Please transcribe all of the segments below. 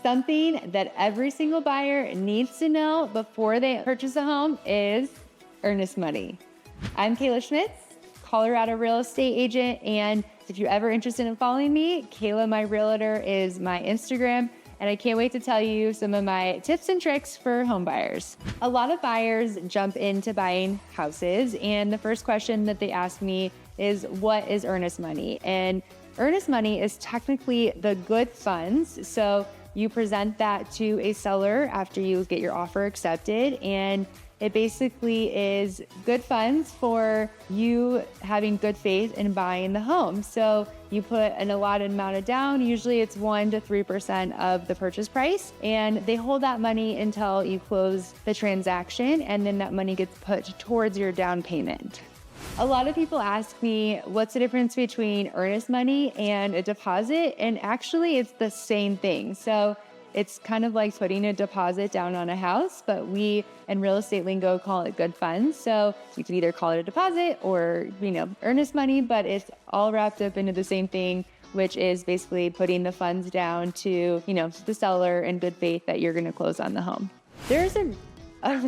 Something that every single buyer needs to know before they purchase a home is earnest money. I'm Kayla Schmitz, Colorado real estate agent, and if you're ever interested in following me, Kayla, my realtor, is my Instagram, and I can't wait to tell you some of my tips and tricks for home buyers. A lot of buyers jump into buying houses, and the first question that they ask me is, what is earnest money? And earnest money is technically the good funds. So you present that to a seller after you get your offer accepted, and it basically is good funds for you having good faith in buying the home. So you put an allotted amount of down, usually it's 1% to 3% of the purchase price, and they hold that money until you close the transaction, and then that money gets put towards your down payment. A lot of people ask me, what's the difference between earnest money and a deposit? And actually it's the same thing. So it's kind of like putting a deposit down on a house, but we in real estate lingo call it good funds. So you can either call it a deposit or, earnest money, but it's all wrapped up into the same thing, which is basically putting the funds down to, the seller in good faith that you're going to close on the home. There's a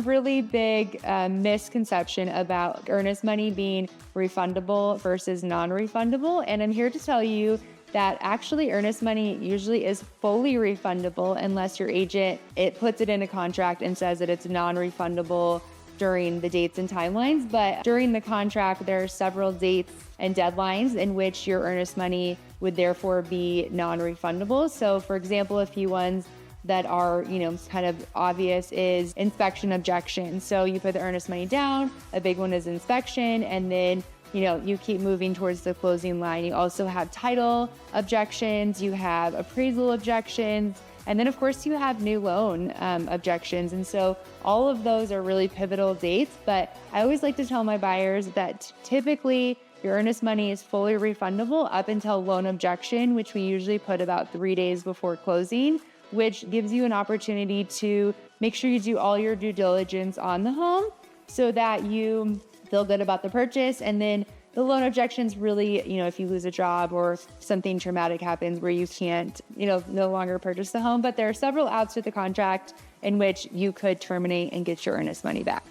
really big misconception about earnest money being refundable versus non-refundable. And I'm here to tell you that actually earnest money usually is fully refundable unless your agent, it puts it in a contract and says that it's non-refundable during the dates and timelines. But during the contract, there are several dates and deadlines in which your earnest money would therefore be non-refundable. So for example, a few ones that are, kind of obvious is inspection objections. So you put the earnest money down, a big one is inspection, and then you keep moving towards the closing line. You also have title objections, you have appraisal objections, and then of course you have new loan objections. And so all of those are really pivotal dates, but I always like to tell my buyers that typically your earnest money is fully refundable up until loan objection, which we usually put about 3 days before closing, which gives you an opportunity to make sure you do all your due diligence on the home so that you feel good about the purchase. And then the loan objections really, if you lose a job or something traumatic happens where you can't, no longer purchase the home. But there are several outs to the contract in which you could terminate and get your earnest money back.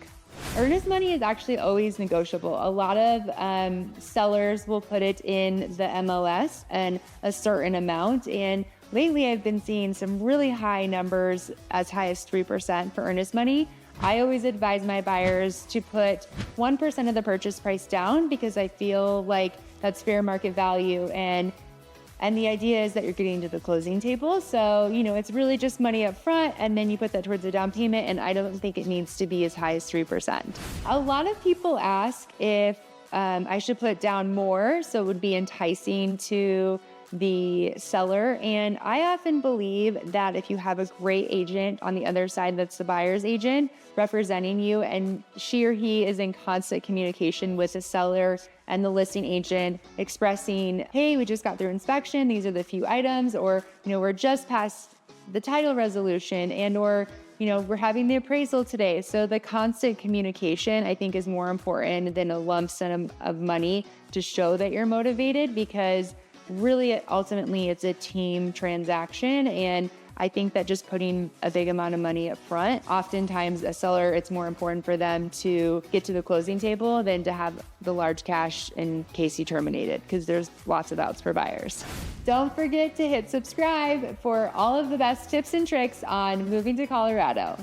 Earnest money is actually always negotiable. A lot of sellers will put it in the MLS and a certain amount. And lately I've been seeing some really high numbers, as high as 3% for earnest money. I always advise my buyers to put 1% of the purchase price down because I feel like that's fair market value. And the idea is that you're getting to the closing table. So, it's really just money up front, and then you put that towards the down payment. And I don't think it needs to be as high as 3%. A lot of people ask if I should put down more, so it would be enticing to the seller. And I often believe that if you have a great agent on the other side, that's the buyer's agent representing you, and she or he is in constant communication with the seller and the listing agent expressing, hey, we just got through inspection, these are the few items, or, we're just past the title resolution, and, or, we're having the appraisal today. So the constant communication, I think, is more important than a lump sum of money to show that you're motivated, because really, ultimately, it's a team transaction. And I think that just putting a big amount of money up front, oftentimes a seller, it's more important for them to get to the closing table than to have the large cash in case you terminate it, because there's lots of outs for buyers. Don't forget to hit subscribe for all of the best tips and tricks on moving to Colorado.